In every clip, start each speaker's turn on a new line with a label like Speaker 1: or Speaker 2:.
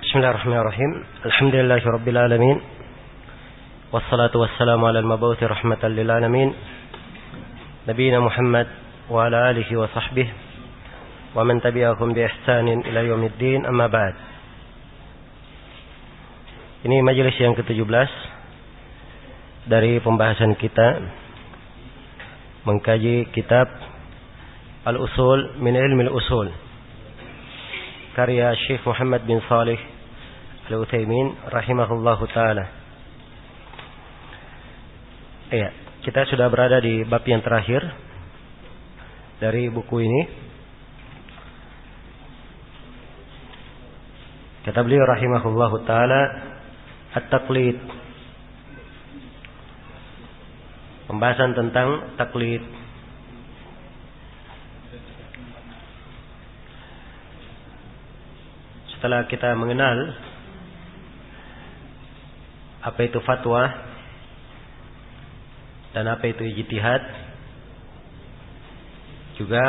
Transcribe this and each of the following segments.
Speaker 1: Bismillahirrahmanirrahim. Alhamdulillahirabbil alamin. Wassalatu wassalamu ala al-mabuthi rahmatan lil alamin. Nabiyina Muhammad wa ala alihi wa sahbihi wa man tabi'ahum bi ihsanin ila yaumiddin. Amma ba'd. Ini majelis yang ke-17 dari pembahasan kita mengkaji kitab Al-Usul min Ilmi Al-Usul karya Syekh Muhammad bin Shalih Al-Utsaimin rahimahullahu taala. Iya, kita sudah berada di bab yang terakhir dari buku ini. Kata beliau rahimahullahu taala, at-taqlid. Pembahasan tentang taklid. Setelah kita mengenal apa itu fatwa dan apa itu ijtihad, juga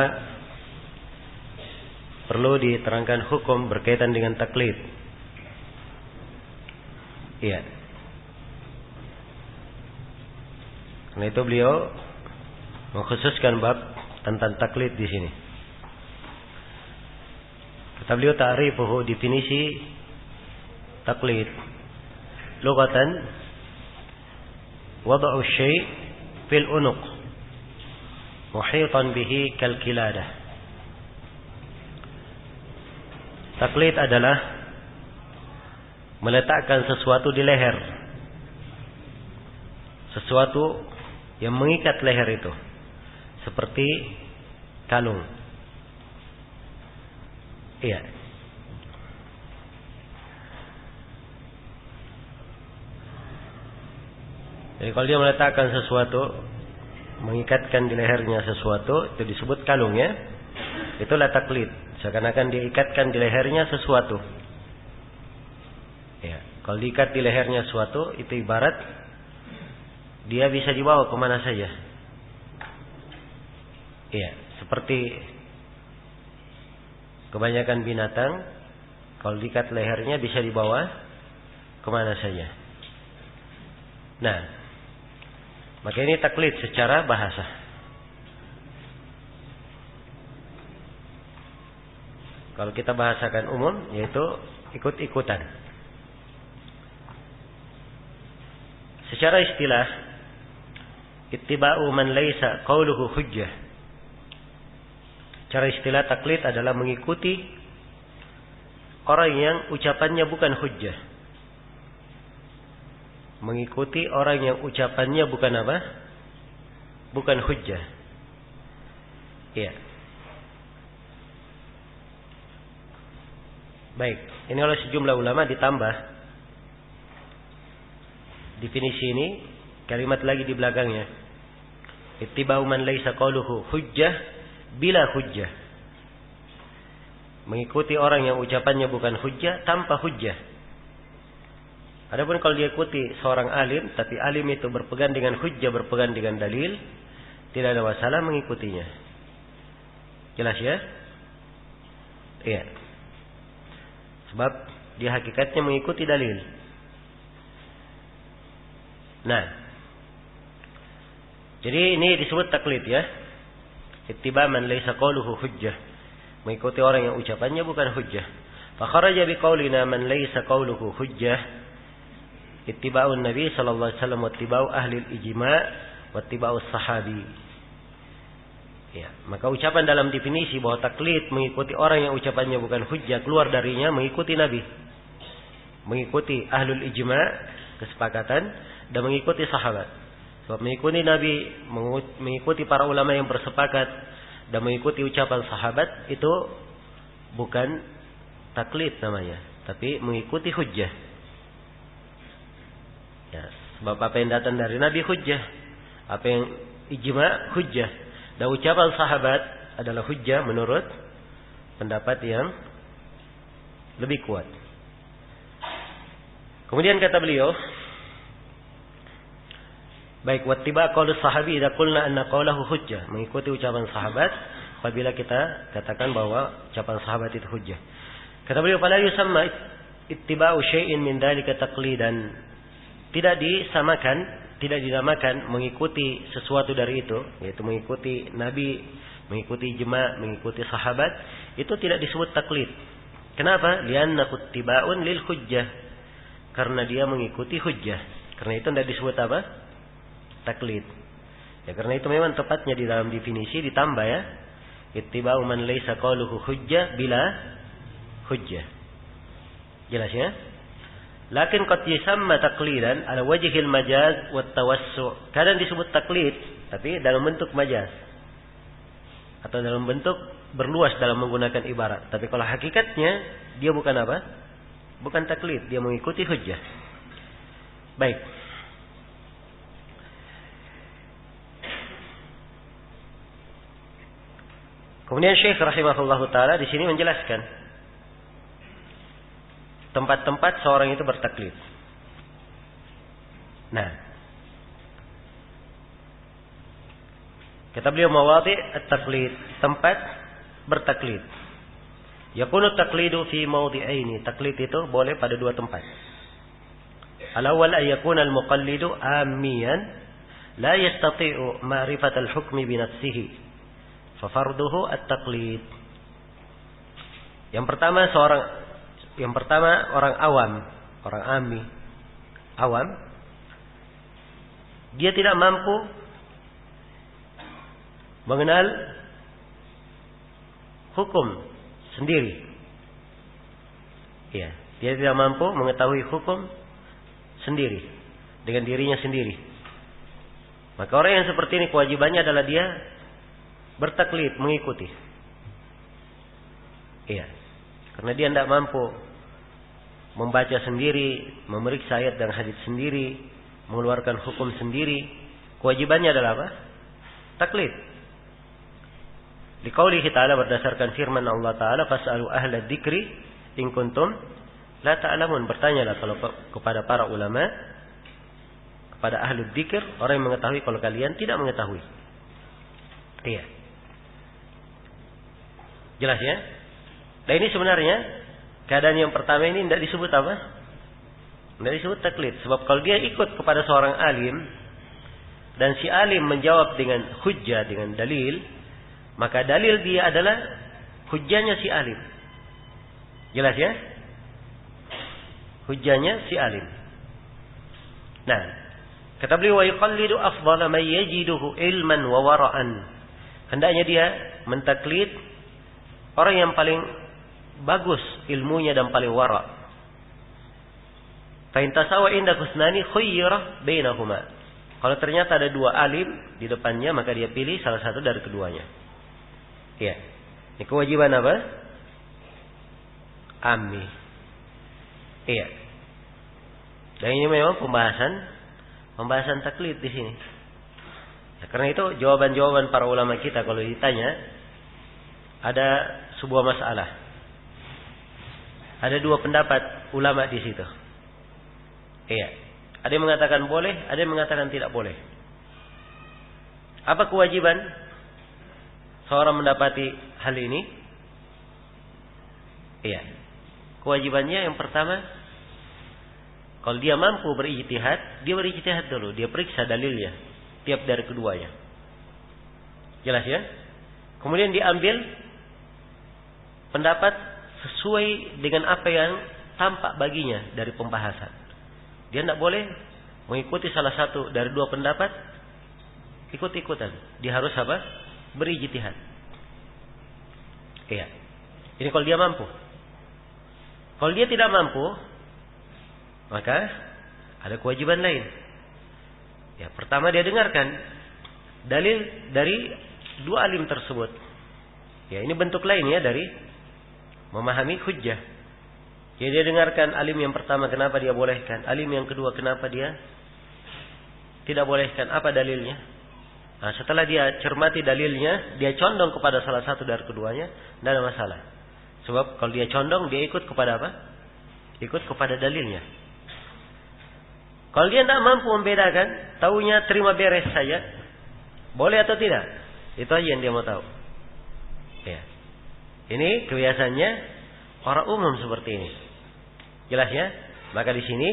Speaker 1: perlu diterangkan hukum berkaitan dengan taklid. Iya. Karena itu beliau mengkhususkan bab tentang taklid di sini. Kata beliau, ta'rifuhu, definisi taklid. Lughatan, wada'u syai' fil unuq muhitan bihi kal qiladah. Taklid adalah meletakkan sesuatu di leher, sesuatu yang mengikat leher itu, seperti kalung. Iya. Jadi kalau dia meletakkan sesuatu, mengikatkan di lehernya sesuatu, itu disebut kalung, ya. Itulah taklid. Seakan-akan dia ikatkan di lehernya sesuatu. Ya. Kalau diikat di lehernya sesuatu, itu ibarat dia bisa dibawa kemana saja. Iya. Seperti kebanyakan binatang, kalau diikat lehernya bisa dibawa kemana saja. Nah, maka ini taklid secara bahasa. Kalau kita bahasakan umum, yaitu ikut-ikutan. Secara istilah, ittiba'u man laisa qauluhu hujjah. Cara istilah taklid adalah mengikuti orang yang ucapannya bukan hujjah. Mengikuti orang yang ucapannya bukan apa? Bukan hujjah. Iya. Baik, ini oleh sejumlah ulama ditambah definisi ini, kalimat lagi di belakangnya. Ittiba'u man laisa qauluhu hujjah bila hujjah. Mengikuti orang yang ucapannya bukan hujjah tanpa hujjah. Adapun kalau dia ikuti seorang alim, tapi alim itu berpegang dengan hujjah, berpegang dengan dalil, tidak ada masalah mengikutinya. Jelas, ya? Iya. Sebab dia hakikatnya mengikuti dalil. Nah, jadi ini disebut taklid, ya. Ittiba' man laysa qauluhu hujjah. Mengikuti orang yang ucapannya bukan hujjah. Fa kharaja bi qaulina man laysa qauluhu hujjah. Ittiba'un Nabi sallallahu alaihi wasallam wa ittiba'u ahli al-ijma' wa ittiba'u sahabi. Ya, maka ucapan dalam definisi bahwa taklid mengikuti orang yang ucapannya bukan hujjah, keluar darinya mengikuti Nabi, mengikuti ahlul ijma', kesepakatan, dan mengikuti sahabat. Sebab mengikuti Nabi, mengikuti para ulama yang bersepakat, dan mengikuti ucapan sahabat itu bukan taklid namanya, tapi mengikuti hujjah. Ya, sebab apa yang datang dari Nabi hujjah, apa yang ijma' hujjah, dan ucapan sahabat adalah hujjah menurut pendapat yang lebih kuat. Kemudian kata beliau, baik, wattiba qaul sahabi idza qulna anna qaulahu hujjah, mengikuti ucapan sahabat apabila kita katakan bahwa ucapan sahabat itu hujjah. Kata beliau, fala yusamma ittiba'u syai'in min dzalika taqlidan. Tidak disamakan, tidak dinamakan mengikuti sesuatu dari itu, yaitu mengikuti nabi, mengikuti jemaah, mengikuti sahabat, itu tidak disebut taklid. Kenapa? Li'annahu ittiba'un lil hujjah. Karena dia mengikuti hujjah. Karena itu tidak disebut apa? Taklid. Ya, karena itu memang tepatnya di dalam definisi ditambah ya. Ittiba'u man laysa qauluhu hujjah bila hujjah. Jelas ya? Lakin qad yusamma taqlidan ala wajhil majaz wat tawassu'. Kadang disebut taklid tapi dalam bentuk majaz atau dalam bentuk berluas dalam menggunakan ibarat. Tapi kalau hakikatnya dia bukan apa? Bukan taklid, dia mengikuti hujjah. Baik. Kemudian Syekh rahimahullahu taala di sini menjelaskan tempat-tempat seorang itu bertaklid. Nah, kata beliau mawadi' at-taklid, tempat bertaklid. Yakunu taqlidu fi mawdi'aini. Taklid itu boleh pada dua tempat. Al-awwal ay yakuna al-muqallidu ammiyan la yastati'u ma'rifat al-hukmi bi nafsihi. Fa farduhu at-taqlid. Yang pertama orang awam, orang ammi, awam, dia tidak mampu mengenal hukum sendiri. Ya, dia tidak mampu mengetahui hukum sendiri dengan dirinya sendiri. Maka orang yang seperti ini kewajibannya adalah dia bertaklid, mengikuti. Iya, karena dia tidak mampu membaca sendiri, memeriksa ayat dan hadis sendiri, mengeluarkan hukum sendiri. Kewajibannya adalah apa? Taklid. Di qaulihi ta'ala, berdasarkan firman Allah Ta'ala, fas'alu ahla dzikri in kuntum la ta'lamun. Bertanyalah kalau kepada para ulama, kepada ahlu dzikir, orang yang mengetahui kalau kalian tidak mengetahui. Iya. Jelas ya? Dan ini sebenarnya keadaan yang pertama ini tidak disebut apa? Tidak disebut taklid. Sebab kalau dia ikut kepada seorang alim dan si alim menjawab dengan hujjah, dengan dalil, maka dalil dia adalah hujjahnya si alim. Jelas ya? Hujjahnya si alim. Nah, kata beliau wa yuqallidu afdhala man yajiduhu ilman wa wara'an. Hendaknya dia mentaklid orang yang paling bagus ilmunya dan paling wara'. Fa in tasawa inda husnani khayyara bainahuma. Kalau ternyata ada dua alim di depannya, maka dia pilih salah satu dari keduanya. Ya. Ini kewajiban apa? Ammi. Iya. Dan ini memang pembahasan taklid di sini. Nah, karena itu jawaban-jawaban para ulama kita kalau ditanya ada sebuah masalah. Ada dua pendapat ulama di situ. Iya. Ada yang mengatakan boleh, ada yang mengatakan tidak boleh. Apa kewajiban seorang mendapati hal ini? Iya. Kewajibannya yang pertama, kalau dia mampu berijtihad, dia berijtihad dulu, dia periksa dalilnya tiap dari keduanya. Jelas ya? Kemudian diambil pendapat sesuai dengan apa yang tampak baginya dari pembahasan. Dia tidak boleh mengikuti salah satu dari dua pendapat ikut-ikutan. Dia harus apa? Berijtihad. Iya. Ini kalau dia mampu. Kalau dia tidak mampu, maka ada kewajiban lain. Ya, pertama dia dengarkan dalil dari dua alim tersebut. Ya, ini bentuk lain ya dari memahami hujjah. Jadi dia dengarkan alim yang pertama kenapa dia bolehkan, alim yang kedua kenapa dia tidak bolehkan, apa dalilnya. Nah, setelah dia cermati dalilnya, dia condong kepada salah satu dari keduanya, tidak ada masalah. Sebab kalau dia condong, dia ikut kepada apa? Ikut kepada dalilnya. Kalau dia tidak mampu membedakan, taunya terima beres saja, boleh atau tidak? Itu aja yang dia mau tahu. Ya. Ini kebiasaannya orang umum seperti ini. Jelas ya? Maka di sini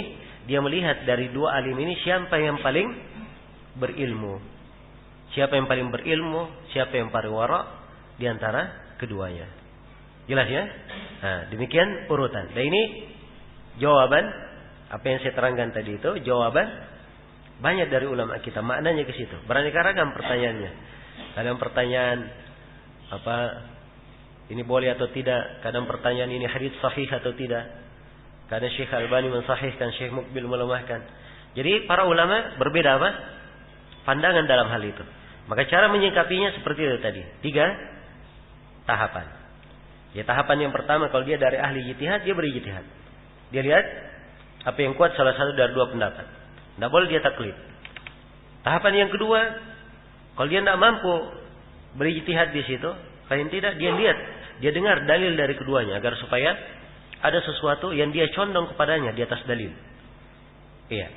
Speaker 1: dia melihat dari dua alim ini siapa yang paling berilmu. Siapa yang paling berilmu, siapa yang paling wara di antara keduanya. Jelas ya? Nah, demikian urutan. Dan ini jawaban apa yang saya terangkan tadi itu, jawaban banyak dari ulama kita, maknanya ke situ. Beraneka ragam pertanyaannya. Kadang pertanyaan apa ini boleh atau tidak, kadang pertanyaan ini hadits sahih atau tidak. Kadang Syekh Albani mensahihkan, Syekh Mukbil melemahkan. Jadi para ulama berbeda apa? Pandangan dalam hal itu. Maka cara menyikapinya seperti itu tadi. 3 tahapan. Ya, tahapan yang pertama kalau dia dari ahli ijtihad, dia berijtihad. Dia lihat apa yang kuat salah satu dari 2 pendapat. Tidak boleh dia taklid. Tahapan yang kedua, kalau dia tidak mampu berijtihad di situ, paling tidak dia lihat, dia dengar dalil dari keduanya agar supaya ada sesuatu yang dia condong kepadanya di atas dalil. Iya.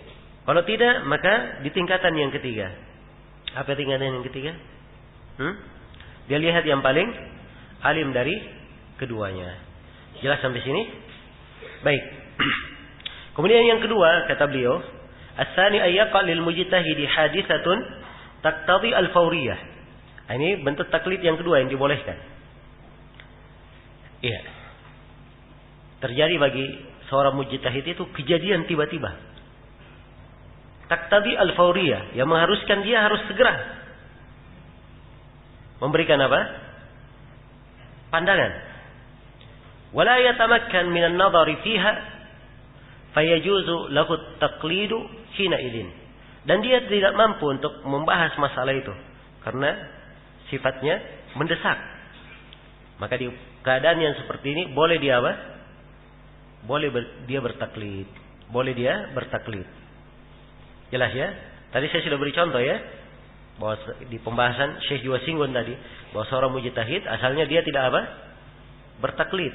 Speaker 1: Kalau tidak, maka di tingkatan yang ketiga. Apa tingkatan yang ketiga? Dia lihat yang paling alim dari keduanya. Jelas sampai sini? Baik. Kemudian yang kedua, kata beliau, as-tsani ayyaqa lil mujtahidi haditsatun taqtadi al-fawriyah. Ini bentuk taklid yang kedua yang dibolehkan. Iya. Terjadi bagi seorang mujtahid itu kejadian tiba-tiba. Taqtadi al-fawriyah, yang mengharuskan dia harus segera memberikan apa? Pandangan. Wala yatamakkan min an-nadhari fiha fayajuzu lahu at-taqlidu hina idin. Dan dia tidak mampu untuk membahas masalah itu karena sifatnya mendesak. Maka di keadaan yang seperti ini boleh dia apa? Boleh dia bertaklid. Boleh dia bertaklid. Jelas ya? Tadi saya sudah beri contoh ya. Bahwa di pembahasan Syekh juga singgung tadi. Bahwa seorang mujtahid asalnya dia tidak apa? Bertaklid.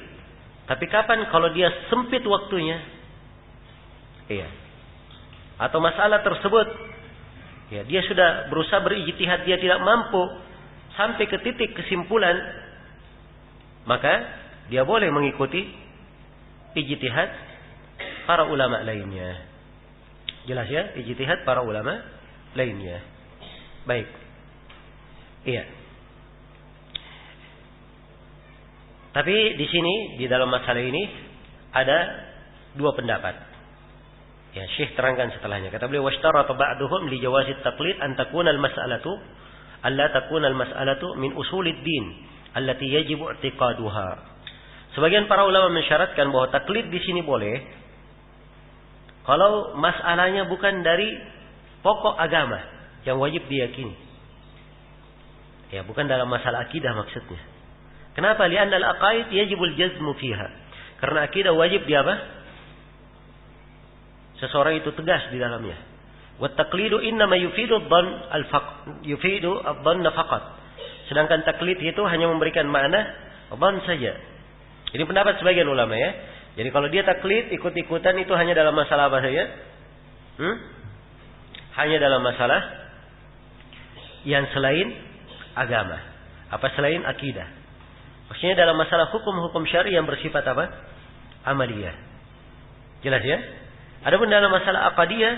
Speaker 1: Tapi kapan kalau dia sempit waktunya? Iya. Atau masalah tersebut. Ya, dia sudah berusaha berijtihad. Dia tidak mampu sampai ke titik kesimpulan. Maka dia boleh mengikuti ijtihad para ulama lainnya. Jelas ya, ijtihad para ulama lainnya. Baik. Iya. Tapi di sini di dalam masalah ini ada 2 pendapat. Ya, Syekh terangkan setelahnya. Kata beliau, "Washtarata ba'duhum li jawazit taqlid an takuna al-mas'alatu alla takuna al-mas'alatu min usulid din allati yajibu i'tiqaduha." Sebagian para ulama mensyaratkan bahwa taklid di sini boleh kalau masalahnya bukan dari pokok agama yang wajib diyakini. Ya, bukan dalam masalah akidah maksudnya. Kenapa? Li'anna al-aqaid yajibul jazmu fiha. Karena akidah wajib di apa? Seseorang itu tegas di dalamnya. Wa taqlidu innama yufidu ad-dhanna faqat. Sedangkan taklid itu hanya memberikan makna dhann saja. Ini pendapat sebagian ulama ya. Jadi kalau dia taklid, ikut-ikutan itu hanya dalam masalah apa saja? Hanya dalam masalah yang selain agama. Apa selain akidah. Maksudnya dalam masalah hukum-hukum syar'i yang bersifat apa? Amaliyah. Jelas ya? Adapun dalam masalah aqadiyah,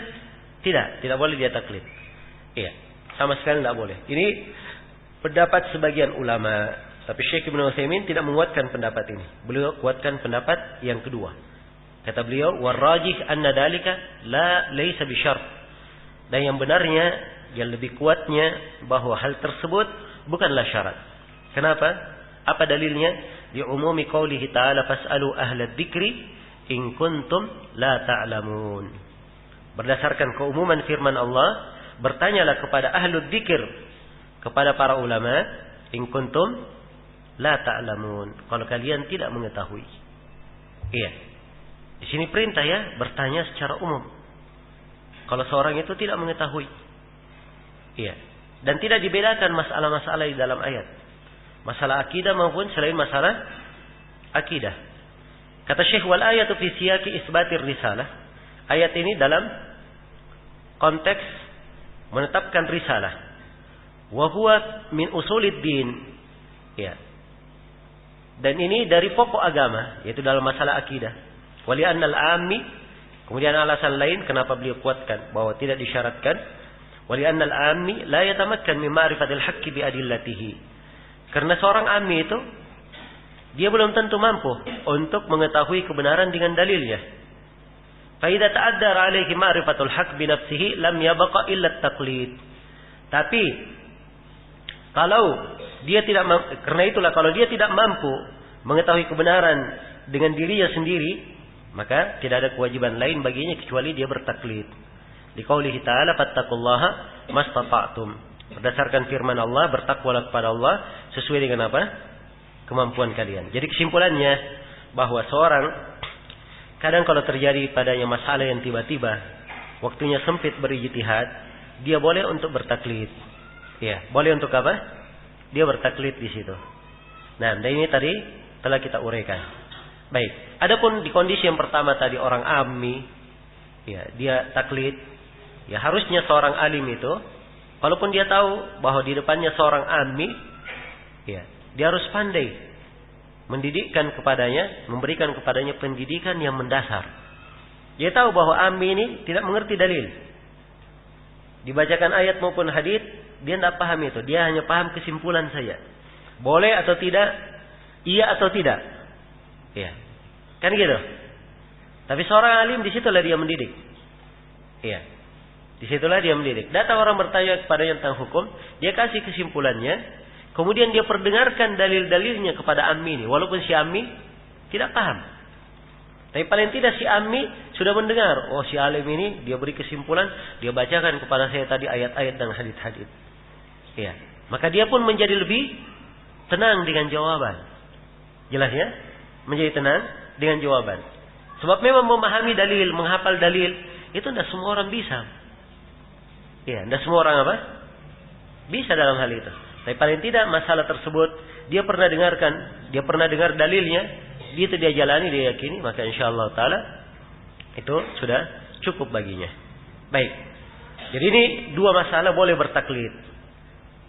Speaker 1: tidak boleh dia taklid. Iya, sama sekali tidak boleh. Ini pendapat sebagian ulama. Tapi Syekh Ibnu Utsaimin tidak menguatkan pendapat ini. Beliau kuatkan pendapat yang kedua. Kata beliau, "Warrajih anna dalika laisa bisyart." Dan yang benarnya, yang lebih kuatnya bahwa hal tersebut bukanlah syarat. Kenapa? Apa dalilnya? Di umumi qaulihi ta'ala fas'alu ahla dzikri in kuntum la ta'lamun. Berdasarkan keumuman firman Allah, bertanyalah kepada ahlu dzikir, kepada para ulama, in kuntum la ta'lamun, kalau kalian tidak mengetahui. Iya. Di sini perintah ya, bertanya secara umum. Kalau seorang itu tidak mengetahui. Iya. Dan tidak dibedakan masalah-masalah di dalam ayat. Masalah akidah maupun selain masalah akidah. Kata Syekh, wal ayatu fi siyaqi isbatir risalah. Ayat ini dalam konteks menetapkan risalah. Wa huwa min usulid din. Ya. Dan ini dari pokok agama, yaitu dalam masalah akidah. Wali annal ammi, kemudian alasan lain kenapa beliau kuatkan bahwa tidak disyaratkan. Wali annal ammi la yatamakkan min ma'rifatil haqqi bi adillatihi. Karena seorang ammi itu dia belum tentu mampu untuk mengetahui kebenaran dengan dalilnya. Fa idza ta'addara 'alaihi ma'rifatul haqq bi nafsihi lam yabqa illa at-taqlid. Tapi kalau dia tidak karena itulah kalau dia tidak mampu mengetahui kebenaran dengan dirinya sendiri, maka tidak ada kewajiban lain baginya kecuali dia bertaklid. Liqaulihi ta'ala fattaqullaha mastata'tum. Berdasarkan firman Allah, bertakwalah kepada Allah sesuai dengan apa? Kemampuan kalian. Jadi kesimpulannya bahwa seorang kadang kalau terjadi padanya masalah yang tiba-tiba, waktunya sempit berijtihad, dia boleh untuk bertaklid. Ya, boleh untuk apa? Dia bertaklid di situ. Nah, dan ini tadi telah kita uraikan. Baik, adapun di kondisi yang pertama tadi orang ammi, ya dia taklid, ya harusnya seorang alim itu, walaupun dia tahu bahwa di depannya seorang ammi, ya dia harus pandai mendidikkan kepadanya, memberikan kepadanya pendidikan yang mendasar. Dia tahu bahwa ammi ini tidak mengerti dalil, dibacakan ayat maupun hadis, dia tidak paham itu, dia hanya paham kesimpulan saja, boleh atau tidak, iya atau tidak. Ya, kan gitu. Tapi seorang alim disitulah dia mendidik. Ya, disitulah dia mendidik. Datang orang bertanya kepadanya tentang hukum, dia kasih kesimpulannya, kemudian dia perdengarkan dalil-dalilnya kepada ammi ini, walaupun si ammi tidak paham. Tapi paling tidak si ammi sudah mendengar, oh si alim ini dia beri kesimpulan, dia bacakan kepada saya tadi ayat-ayat dan hadis-hadis. Ya, maka dia pun menjadi lebih tenang dengan jawaban. Jelas ya? Menjadi tenang dengan jawaban. Sebab memang memahami dalil, menghafal dalil, itu tidak semua orang bisa. Ya, tidak semua orang apa? Bisa dalam hal itu. Tapi paling tidak masalah tersebut, dia pernah dengarkan, dia pernah dengar dalilnya, dia itu dia jalani, dia yakini, maka insyaAllah ta'ala, itu sudah cukup baginya. Baik. Jadi ini dua masalah boleh bertaklid.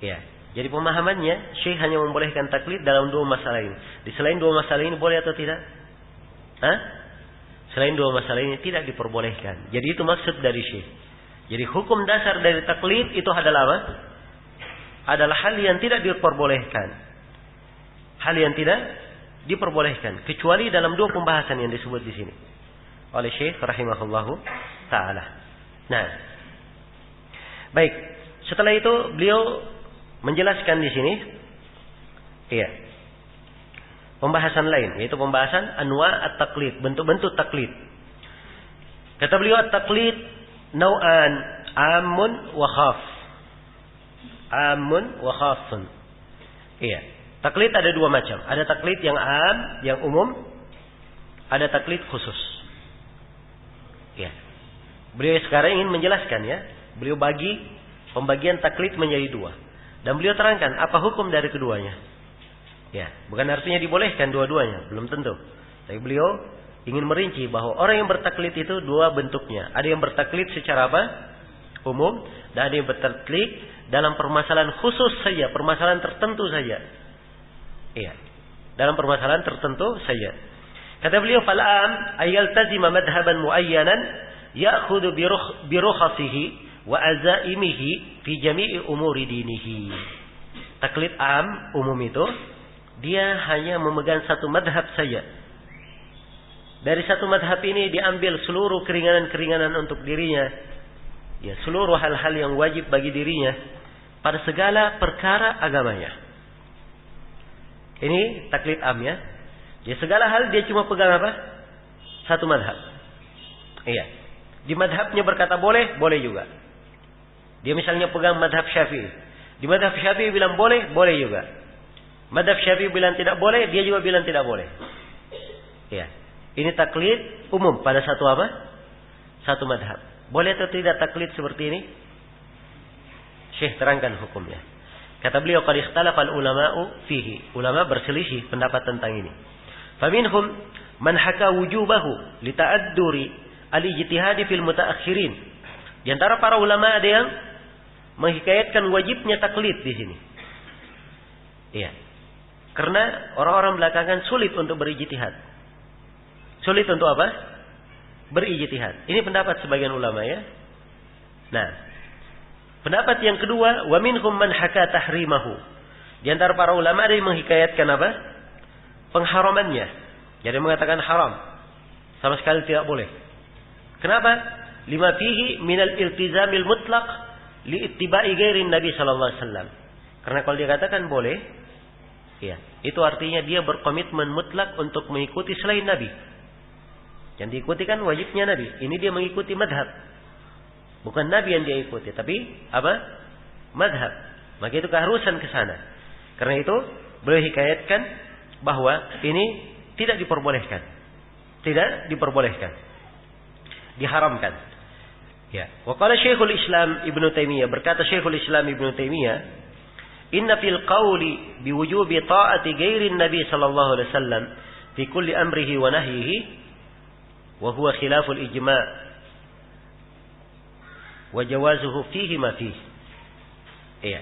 Speaker 1: Ya. Jadi pemahamannya, Syekh hanya membolehkan taklid dalam dua masalah ini. Di selain dua masalah ini boleh atau tidak? Hah? Selain dua masalah ini tidak diperbolehkan. Jadi itu maksud dari Syekh. Jadi hukum dasar dari taklid itu adalah apa? Adalah hal yang tidak diperbolehkan. Hal yang tidak diperbolehkan. Kecuali dalam dua pembahasan yang disebut di sini. Oleh Syekh rahimahullahu ta'ala. Nah. Baik. Setelah itu beliau menjelaskan di sini, iya, pembahasan lain, yaitu pembahasan anwa at-taqlid, bentuk-bentuk taklid. Kata beliau at-taqlid nau'an amun wa khaf. Amun wa khafun. Iya, taklid ada dua macam. Ada taklid yang am, yang umum, ada taklid khusus. Iya. Beliau sekarang ingin menjelaskan ya, beliau bagi pembagian taklid menjadi dua. Dan beliau terangkan apa hukum dari keduanya. Ya, bukan artinya dibolehkan dua-duanya, belum tentu. Tapi beliau ingin merinci bahwa orang yang bertaklid itu dua bentuknya. Ada yang bertaklid secara apa? Umum, dan ada yang bertaklid dalam permasalahan khusus saja, permasalahan tertentu saja. Iya. Dalam permasalahan tertentu saja. Kata beliau, "Fal'am ayaltazima madhhaban muayyanan ya'khudhu bi rukhasihi wa azaimihi fi jami'i umuri dinihi." Taklid am, umum itu, dia hanya memegang satu madhab saja. Dari satu madhab ini diambil seluruh keringanan-keringanan untuk dirinya. Ya, seluruh hal-hal yang wajib bagi dirinya pada segala perkara agamanya. Ini taklid am ya. Di segala hal dia cuma pegang apa? Satu madhab. Iya. Di madhabnya berkata boleh, boleh juga. Dia misalnya pegang madhab Syafi'i. Di madhab Syafi'i bilang boleh, boleh juga. Madhab Syafi'i bilang tidak boleh, dia juga bilang tidak boleh. Ya. Ini taklid umum pada satu apa? Satu madhab. Boleh atau tidak taklid seperti ini? Syekh terangkan hukumnya. Kata beliau, qad ikhtalafa al-ulama'u fihi. Ulama berselisih pendapat tentang ini. Faminhum man haka wujubahu li ta'adduri al-ijtihadi fil mutaakhirin. Di antara para ulama ada yang menghikayatkan wajibnya taklid di sini. Iya. Karena orang-orang belakangan sulit untuk berijtihad. Sulit untuk apa? Berijtihad. Ini pendapat sebagian ulama ya. Nah, pendapat yang kedua, wa minhum man haka tahrimahu. Di antara para ulama ada yang menghikayatkan apa? Pengharamannya. Jadi mengatakan haram. Sama sekali tidak boleh. Kenapa? Lima fihi minal iltizamil mutlaq li ittiba'i ghairin Nabi sallallahu alaihi wasallam. Karena kalau dia katakan boleh, ya, itu artinya dia berkomitmen mutlak untuk mengikuti selain Nabi. Yang diikuti kan wajibnya Nabi. Ini dia mengikuti madhab. Bukan Nabi yang dia ikuti, tapi apa? Madhab. Maka itu keharusan ke sana. Karena itu beliau hikayatkan bahwa ini tidak diperbolehkan. Tidak diperbolehkan. Diharamkan. Ya. Wa qala Syekhul Islam Ibnu Taimiyah, berkata Syekhul Islam Ibnu Taimiyah, "Inna fil qawli biwujubi ta'ati ghairin Nabi sallallahu alaihi wasallam fi kulli amrihi wa nahyihi wa huwa khilaful ijma' wa jawazuhu fihi ma fihi." Iya.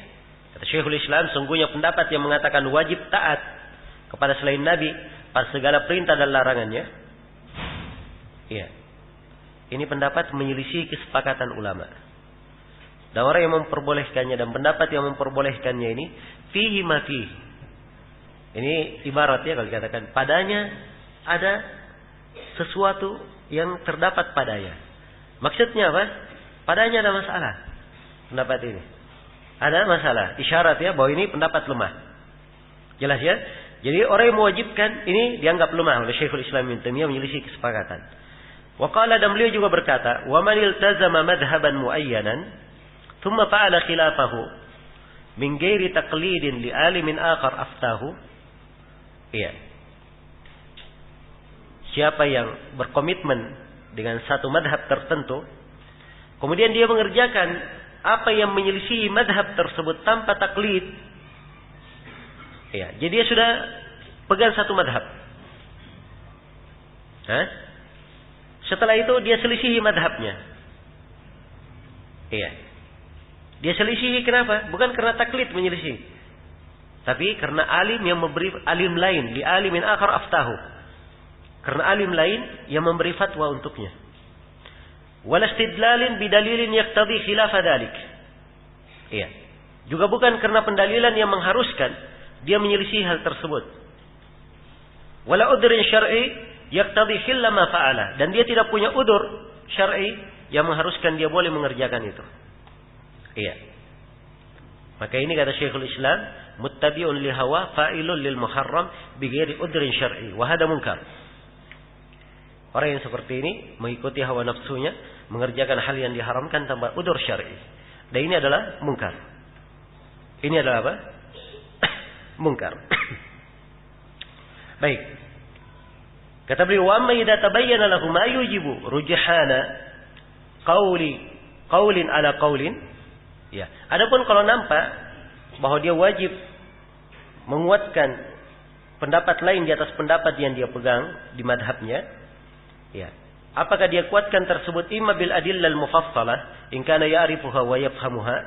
Speaker 1: Kata Syekhul Islam, sungguhnya pendapat yang mengatakan wajib taat kepada selain Nabi pada segala perintah dan larangannya. Iya. Ini pendapat menyelisih kesepakatan ulama. Dan orang yang memperbolehkannya dan pendapat yang memperbolehkannya ini fihi ma fihi. Ini ibarat ya kalau dikatakan padanya ada sesuatu yang terdapat padanya. Maksudnya apa? Padanya ada masalah. Pendapat ini ada masalah. Isyarat ya bahwa ini pendapat lemah. Jelas ya? Jadi orang yang mewajibkan ini dianggap lemah oleh Syekhul Islam Ibnu Taimiyah menyelisih kesepakatan. Wa qala, dan beliau juga berkata, "Wa man iltazama madhhaban muayyanan thumma fa'ala khilafahu min ghairi taqlidin li alimin akhar aftahu." Iya. Siapa yang berkomitmen dengan satu madhab tertentu, kemudian dia mengerjakan apa yang menyelisihi madhab tersebut tanpa taklid, ya, jadi dia sudah pegang satu madhab. Setelah itu dia selisihi madhabnya. Iya. Dia selisihi kenapa? Bukan karena taklid menyelisihi, tapi karena alim yang memberi alim lain, li alimin akhar aftahu. Karena alim lain yang memberi fatwa untuknya. Wala istidlalin bidalilin yaqtadi khilafa dzalik. Iya. Juga bukan karena pendalilan yang mengharuskan dia menyelisih hal tersebut. Wala udrin syar'i yaqtadi khilla ma fa'ala, dan dia tidak punya udur syar'i yang mengharuskan dia boleh mengerjakan itu. Iya. Maka ini kata Syekhul Islam, muttabi'un li hawa fa'ilun lil muharram bighairi udrin syar'i wa hada munkar. Orang yang seperti ini mengikuti hawa nafsunya, mengerjakan hal yang diharamkan tanpa udur syar'i. Dan ini adalah munkar. Ini adalah apa? Munkar. Baik. Kata beliau, "Wa amma idza tabayyana lahu ma yujibu rujhana qaulin ala qaulin." Ya. Adapun kalau nampak bahwa dia wajib menguatkan pendapat lain di atas pendapat yang dia pegang di madhabnya, ya. Apakah dia kuatkan tersebut imma bil adillal mufassalah in kana ya'rifuha wa yafhamuha?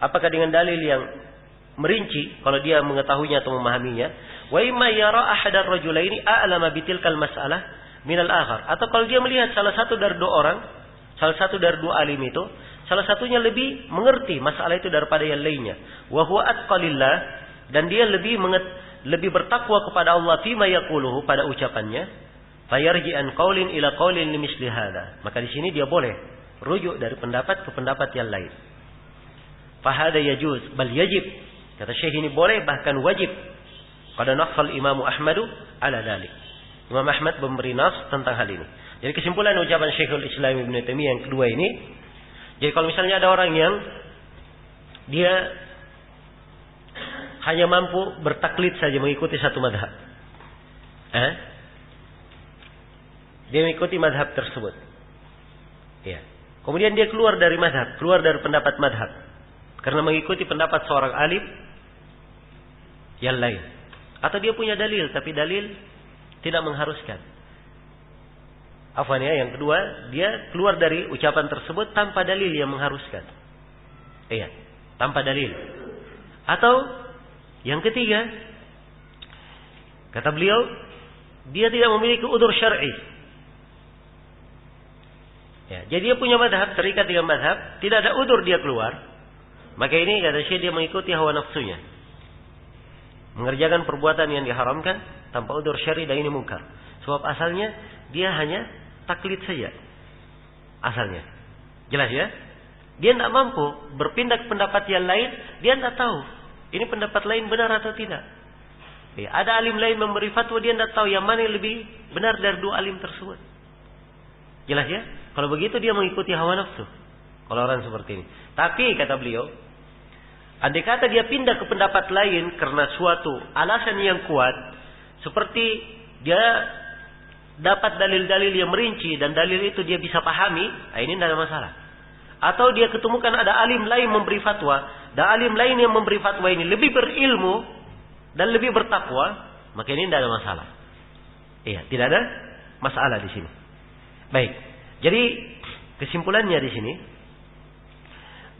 Speaker 1: Apakah dengan dalil yang merinci kalau dia mengetahuinya atau memahaminya? Wa imma yara ahadar rajulaini a'lama bitilkal mas'alah minal akhar. Atau kalau dia melihat salah satu dari dua orang, salah satu dari dua alim itu, salah satunya lebih mengerti masalah itu daripada yang lainnya. Wa huwa atqalillah, dan dia lebih bertakwa kepada Allah fima yaquluhu, pada ucapannya. Fayarji an qaulin ila qaulin limisli hada. Maka di sini dia boleh rujuk dari pendapat ke pendapat yang lain. Fahada yajuz bal yajib. Kata Syekh, ini boleh bahkan wajib. Qad naqal Imam Ahmad ala dzalik. Imam Ahmad memberi nas tentang hal ini. Jadi kesimpulan ucapan Syekhul Islam Ibnu Taimiyah yang kedua ini, jadi kalau misalnya ada orang yang dia hanya mampu bertaklid saja mengikuti satu madhab, dia mengikuti madhab tersebut, ya. Kemudian dia keluar dari madhab, keluar dari pendapat madhab, karena mengikuti pendapat seorang alim yang lain, atau dia punya dalil tapi dalil tidak mengharuskan. Afwan ya, yang kedua, dia keluar dari ucapan tersebut tanpa dalil yang mengharuskan. Iya, tanpa dalil. Atau yang ketiga, kata beliau, dia tidak memiliki udzur syar'i. Ya, jadi dia punya madhab, terikat dengan madhab, tidak ada udur dia keluar. Maka ini kata Syekh dia mengikuti hawa nafsunya. Mengerjakan perbuatan yang diharamkan tanpa udur syar'i dan ini mungkar. Sebab asalnya dia hanya taklid saja. Asalnya. Jelas ya? Dia tidak mampu berpindah ke pendapat yang lain, dia tidak tahu. Ini pendapat lain benar atau tidak. Ya, ada alim lain memberi fatwa, dia tidak tahu yang mana yang lebih benar dari dua alim tersebut. Jelas ya? Kalau begitu dia mengikuti hawa nafsu. Kalau orang seperti ini. Tapi kata beliau, andai kata dia pindah ke pendapat lain karena suatu alasan yang kuat, seperti dia dapat dalil-dalil yang merinci dan dalil itu dia bisa pahami, ini tidak ada masalah. Atau dia ketemukan ada alim lain memberi fatwa, dan alim lain yang memberi fatwa ini lebih berilmu dan lebih bertakwa, maka ini tidak ada masalah. Iya, tidak ada masalah di sini. Baik. Jadi kesimpulannya di sini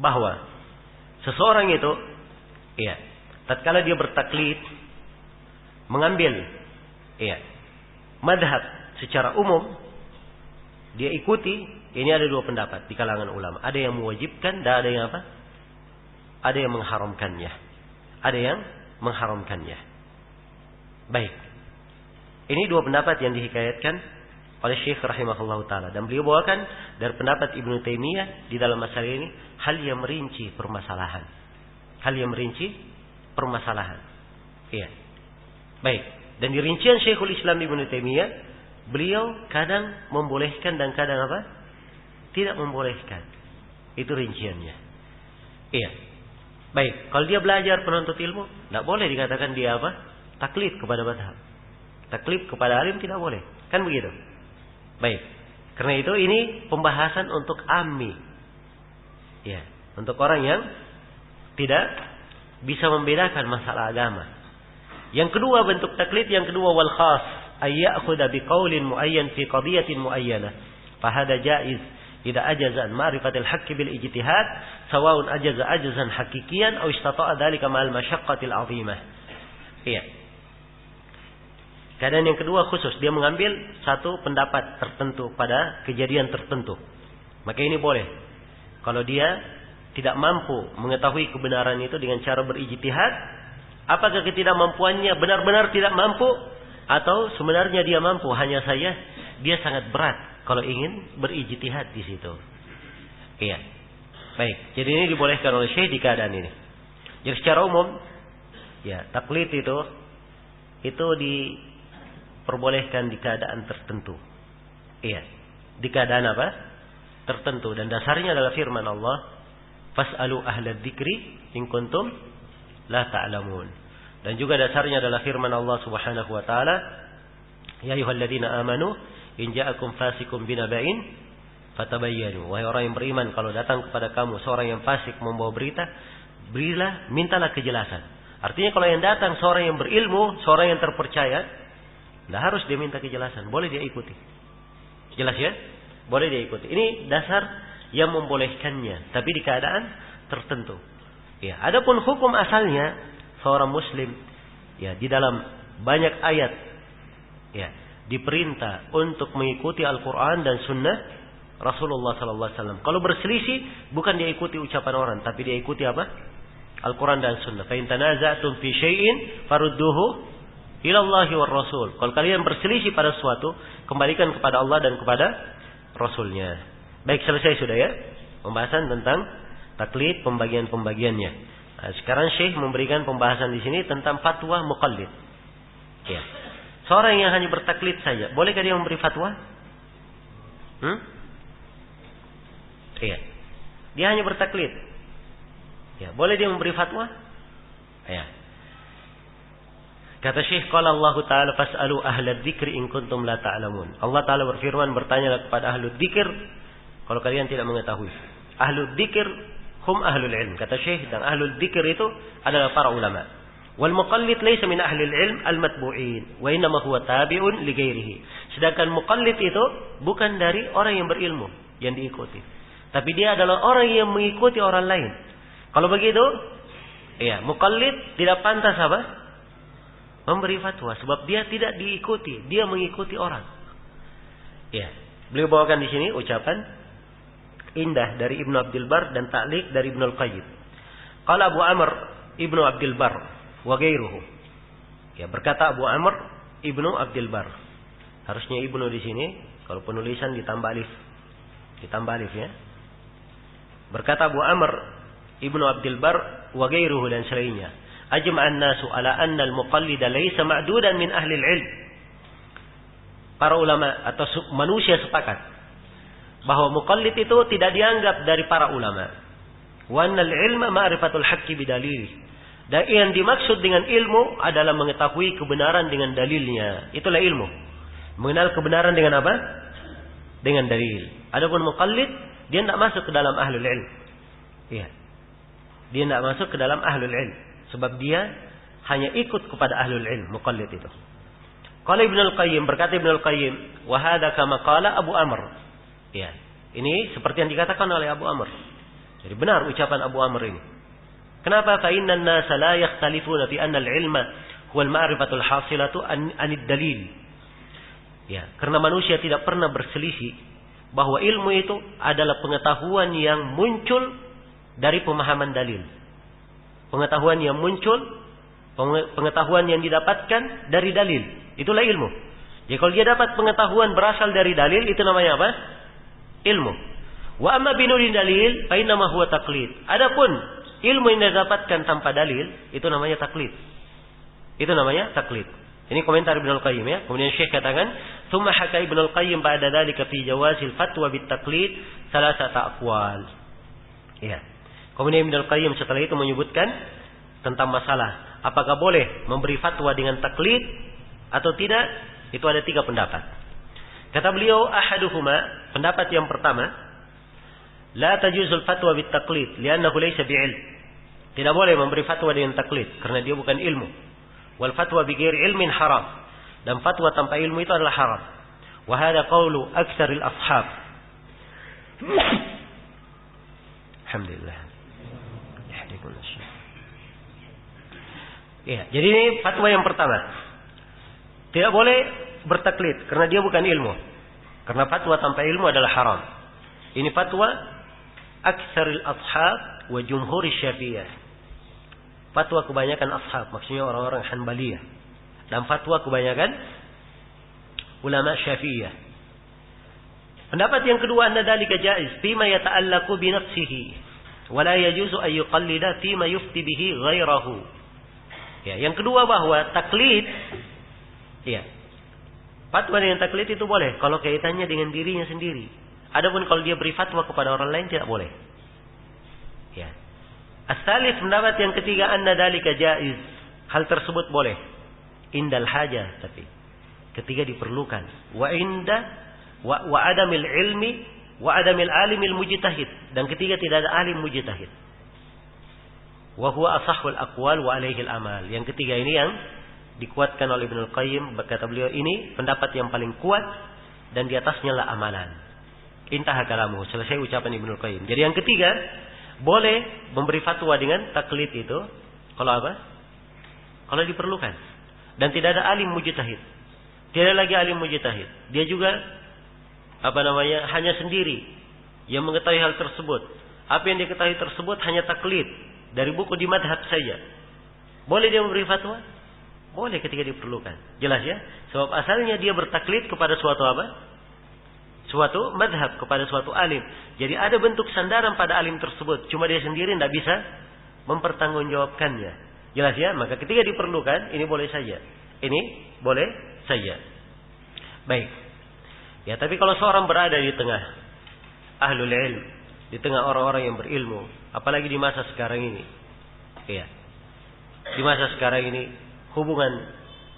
Speaker 1: bahwa seseorang itu, iya, tatkala dia bertaklid, mengambil, iya, madhab secara umum, dia ikuti. Ini ada dua pendapat di kalangan ulama. Ada yang mewajibkan dan ada yang apa? Ada yang mengharamkannya. Ada yang mengharamkannya. Baik. Ini dua pendapat yang dihikayatkan oleh Syekh rahimahullah ta'ala. Dan beliau bawakan dari pendapat Ibnu Taimiyah di dalam masalah ini hal yang merinci permasalahan. Hal yang merinci permasalahan. Iya. Baik. Dan di rincian Syekhul Islam Ibnu Taimiyah, beliau kadang membolehkan dan kadang apa? Tidak membolehkan. Itu rinciannya. Iya. Baik. Kalau dia belajar penuntut ilmu, tidak boleh dikatakan dia apa? Taklid kepada madhab. Taklid kepada alim tidak boleh. Kan begitu? Baik. Karena itu ini pembahasan untuk ammi. Ya, untuk orang yang tidak bisa membedakan masalah agama. Yang kedua bentuk taklid yang kedua wal khas ay ya'khudha biqaulin muayyan fi qadiyatin muayyanah. Fa hada jaiz idza ajaza an ma'rifatil haqqi bil ijtihad sawa'un ajaza ajzan haqiqiyan aw istata'a dzalika ma'al masyaqqatil 'azimah. Iya. Keadaan yang kedua khusus, dia mengambil satu pendapat tertentu pada kejadian tertentu. Maka ini boleh. Kalau dia tidak mampu mengetahui kebenaran itu dengan cara berijtihad, apakah ketidakmampuannya benar-benar tidak mampu atau sebenarnya dia mampu, hanya saja dia sangat berat kalau ingin berijtihad di situ. Iya. Baik, jadi ini dibolehkan oleh Syekh di keadaan ini. Jadi secara umum, ya, taklid itu diperbolehkan di keadaan tertentu. Iya. Di keadaan apa? Tertentu. Dan dasarnya adalah firman Allah, fas'alu ahla dzikri in kuntum la ta'lamun. Dan juga dasarnya adalah firman Allah Subhanahu wa taala, ya ayyuhalladzina amanu in ja'akum fasiqun binaba'in fatabayyanu. Wahai orang yang beriman, kalau datang kepada kamu seorang yang fasik membawa berita, mintalah kejelasan. Artinya kalau yang datang seorang yang berilmu, seorang yang terpercaya, tidak harus dia minta kejelasan, boleh dia ikuti. Jelas ya? Boleh dia ikuti. Ini dasar yang membolehkannya, tapi di keadaan tertentu. Ya, adapun hukum asalnya seorang muslim, ya, di dalam banyak ayat, ya, diperintah untuk mengikuti Al-Quran dan Sunnah Rasulullah Sallallahu Alaihi Wasallam. Kalau berselisih, bukan dia ikuti ucapan orang, tapi dia ikuti apa? Al-Quran dan Sunnah. Fa in tanaza'tum fi syai'in farudduhu ilallahi war Rasul. Kalau kalian berselisih pada sesuatu, kembalikan kepada Allah dan kepada Rasulnya. Baik, selesai sudah ya pembahasan tentang taklid, pembagian-pembagiannya. Nah, sekarang Syekh memberikan pembahasan di sini tentang fatwa muqallid. Ya. Seorang yang hanya bertaklid saja, bolehkah dia memberi fatwa? Iya. Dia hanya bertaklid. Ya, boleh dia memberi fatwa? Ya. Kata Syekh, qala Allah Ta'ala fas'alu ahla dzikri in kuntum la ta'lamun. Allah Ta'ala berfirman, bertanyalah kepada ahlu dzikir kalau kalian tidak mengetahui. Ahlu dzikir hum ahlul ilm. Kata Syekh, dan ahlu dzikir itu adalah para ulama. Wal muqallid laysa min ahli ilm al-matbu'in wa innama huwa tabi'un li ghairihi. Sedangkan muqallid itu bukan dari orang yang berilmu yang diikuti, tapi dia adalah orang yang mengikuti orang lain. Kalau begitu, ya, muqallid tidak pantas apa? Memberi fatwa, sebab dia tidak diikuti, dia mengikuti orang. Ya, beliau bawakan di sini ucapan Indah dari Ibnu Abdul Bar dan Ta'liq dari Ibnu Al-Qayyim. Qala Abu Amr Ibnu Abdul Bar wa ghairuhu. Ya, berkata Abu Amr Ibnu Abdul Bar. Harusnya Ibnu di sini, kalau penulisan ditambah alif. Ditambah alif ya. Berkata Abu Amr Ibnu Abdul Bar wa ghairuhu dan selainnya. Ajma'an nasu ala anna al-muqallida laysa ma'dudan min ahli al-ilm. Para ulama atau manusia sepakat bahwa muqallid itu tidak dianggap dari para ulama. Wa annal ilma ma'rifatul haqqi bidalil. Dan yang dimaksud dengan ilmu adalah mengetahui kebenaran dengan dalilnya. Itulah ilmu. Mengenal kebenaran dengan apa? Dengan dalil. Adapun muqallid, dia tidak masuk ke dalam ahlul ilm. Iya. Dia tidak masuk ke dalam ahlul ilm. Sebab dia hanya ikut kepada ahlul ilm, muqallid itu. Qala Ibnu Al-Qayyim, berkata Ibnu Al-Qayyim, wa hadza kama qala Abu Amr. Ya, ini seperti yang dikatakan oleh Abu Amr. Jadi benar ucapan Abu Amr ini. Kenapa? Fa innan nasa la yakhtalifuna fi anna al-ilma huwa al-ma'rifatul hasilatu anid dalil. Ya, karena manusia tidak pernah berselisih bahwa ilmu itu adalah pengetahuan yang muncul dari pemahaman dalil. Pengetahuan yang muncul, pengetahuan yang didapatkan dari dalil. Itulah ilmu. Jadi kalau dia dapat pengetahuan berasal dari dalil, itu namanya apa? Ilmu. Wa amma binuri dalil, fa innama huwa taqlid. Adapun ilmu yang didapatkan tanpa dalil, itu namanya taklid. Itu namanya taklid. Ini komentar Ibnu Al-Qayyim ya. Kemudian Syekh katakan, "Tsumma haka Ibnu Al-Qayyim ba'da dzalika fi jawazil fatwa bit taqlid salasata aqwal." Ya. Kemudian Ibnu Al-Qayyim setelah itu menyebutkan tentang masalah apakah boleh memberi fatwa dengan taklid atau tidak. Itu ada 3 pendapat. Kata beliau, ahaduhuma, pendapat yang pertama, la tajuzul fatwa bit taqlid li'annahu laysa bi'ilm. Tidak boleh memberi fatwa dengan taklid karena dia bukan ilmu. Wal fatwa bi ghairi ilmin haram. Dan fatwa tanpa ilmu itu adalah haram. Wa hadha qawlu aktsaril ashab. Alhamdulillah. Ya, jadi ini fatwa yang pertama. Tidak boleh bertaklid karena dia bukan ilmu. Karena fatwa tanpa ilmu adalah haram. Ini fatwa aktsaril ashab wa jumhuri Syafi'iyah. Fatwa kebanyakan ashab, maksudnya orang-orang Hanbaliyah. Dan fatwa kebanyakan ulama Syafi'iyah. Pendapat yang kedua, anna dzalika jaiz fima yata'allaqu bi nafsihi wa la yajuzu an yuqallida fima yufti bihi ghairahu. Ya, yang kedua bahwa taklid, ya, fatwa dengan taklid itu boleh kalau kaitannya dengan dirinya sendiri. Adapun kalau dia beri fatwa kepada orang lain tidak boleh. Ya. As-salis, pendapat yang ketiga, anna dzalika jaiz. Hal tersebut boleh. Indal hajah, tapi ketika diperlukan. Wa inda wa adamil ilmi wa adamil alimil mujtahid, dan ketika tidak ada alim mujtahid. Wa huwa asahhul aqwal wa alaihi al-amal. Yang ketiga ini yang dikuatkan oleh Ibnu Al-Qayyim, berkata beliau ini pendapat yang paling kuat dan di atasnya lah amalan. Intaha kalamu, selesai ucapan Ibnu Al-Qayyim. Jadi yang ketiga, boleh memberi fatwa dengan taklid itu kalau apa? Kalau diperlukan. Dan tidak ada alim mujtahid. Tidak lagi alim mujtahid. Dia juga hanya sendiri yang mengetahui hal tersebut. Apa yang diketahui tersebut hanya taklid dari buku di madhab saja. Boleh dia memberi fatwa? Boleh ketika diperlukan. Jelas ya? Sebab asalnya dia bertaklid kepada suatu apa? Suatu madhab, kepada suatu alim. Jadi ada bentuk sandaran pada alim tersebut. Cuma dia sendiri tidak bisa mempertanggungjawabkannya. Jelas ya? Maka ketika diperlukan, ini boleh saja. Ini boleh saja. Baik. Ya, tapi kalau seorang berada di tengah ahlul ilm, di tengah orang-orang yang berilmu, apalagi di masa sekarang ini. Ya. Di masa sekarang ini, hubungan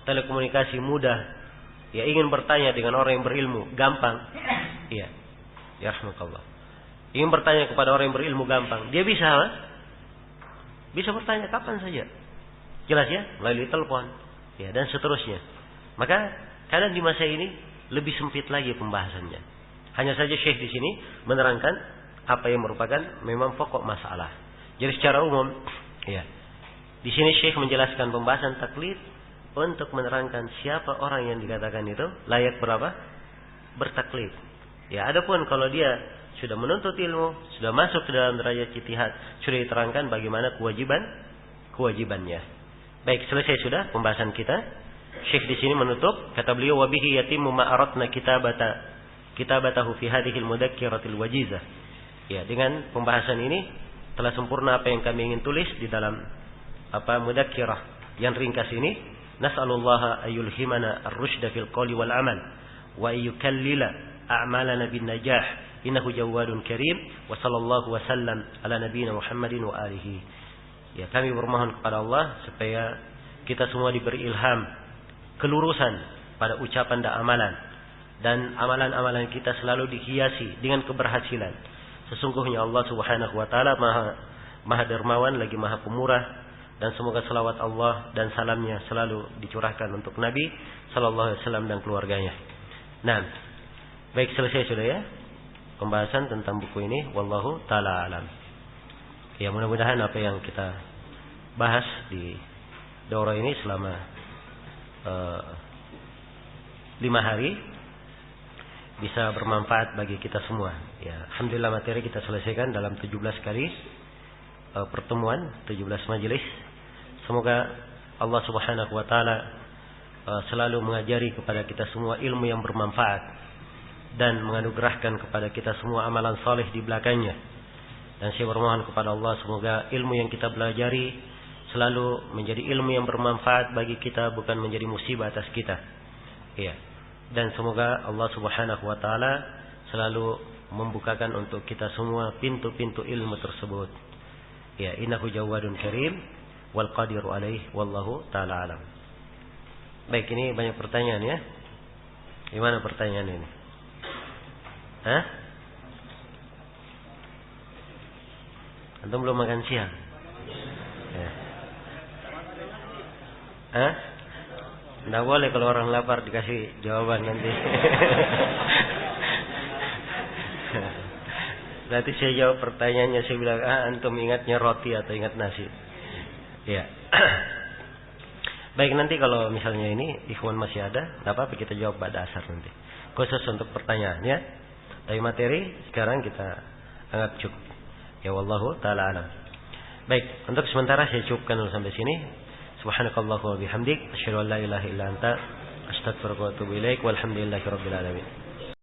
Speaker 1: telekomunikasi mudah. Ya, ingin bertanya dengan orang yang berilmu gampang. Iya. Ya rahmatullah. Ingin bertanya kepada orang yang berilmu gampang. Dia bisa bertanya kapan saja. Jelas ya? Melalui telepon. Ya, dan seterusnya. Maka kadang di masa ini lebih sempit lagi pembahasannya. Hanya saja Syekh di sini menerangkan apa yang merupakan memang pokok masalah. Jadi secara umum, ya. Di sini Syekh menjelaskan pembahasan taklid untuk menerangkan siapa orang yang dikatakan itu layak berapa? Bertaklid. Ya, adapun kalau dia sudah menuntut ilmu, sudah masuk ke dalam derajat ijtihad, sudah diterangkan bagaimana kewajibannya. Baik, selesai sudah pembahasan kita. Syekh di sini menutup, kata beliau, wa bihi yatimmu ma aradna kitabatahu fi hadhihi al-mudzakkiratil wajizah. Ya, dengan pembahasan ini telah sempurna apa yang kami ingin tulis di dalam mudzakkirah yang ringkas ini. Nas'alullaha ayyulhimana ar-rusyda fil qawli wal amal wa ayyukallila a'malana bin najah. Innahu jawadun karim wa sallallahu wa sallam ala nabiyyina Muhammadin wa alihi. Ya, kami bermohon kepada Allah supaya kita semua diberi ilham, kelurusan pada ucapan dan amalan, dan amalan-amalan kita selalu dihiasi dengan keberhasilan. Sesungguhnya Allah Subhanahu wa taala Maha dermawan lagi Maha pemurah, dan semoga selawat Allah dan salamnya selalu dicurahkan untuk Nabi sallallahu alaihi wasallam dan keluarganya. Nah, baik, selesai sudah ya pembahasan tentang buku ini. Wallahu taala alam. Ya, mudah-mudahan apa yang kita bahas di daurah ini selama 5 hari bisa bermanfaat bagi kita semua. Ya, alhamdulillah materi kita selesaikan dalam 17 kali pertemuan, 17 majelis. Semoga Allah Subhanahu wa taala selalu mengajari kepada kita semua ilmu yang bermanfaat dan menganugerahkan kepada kita semua amalan saleh di belakangnya. Dan saya bermohon kepada Allah semoga ilmu yang kita pelajari selalu menjadi ilmu yang bermanfaat bagi kita, bukan menjadi musibah atas kita. Ya. Dan semoga Allah Subhanahu wa taala selalu membukakan untuk kita semua pintu-pintu ilmu tersebut. Ya, innahu jawadun karim wal qadiru alaih wallahu taala alam. Baik, ini banyak pertanyaan ya. Gimana pertanyaan ini? Hah? Antum belum makan siang? Ya. Hah? Nggak boleh kalau orang lapar dikasih jawaban nanti. Nanti saya jawab pertanyaannya, saya bilang, antum ingatnya roti atau ingat nasi? Ya. Baik, nanti kalau misalnya ini ikhwan masih ada, nggak apa-apa kita jawab pada asar nanti. Khusus untuk pertanyaannya. Tapi materi sekarang kita anggap cukup. Ya, wallahu taala alam. Baik, untuk sementara saya cukupkan dulu sampai sini. Subhanakallahu wa bihamdik, asyhadu an la ilaha illa anta, astaghfiruka wa atubu ilaik, walhamdulillahirabbil alamin.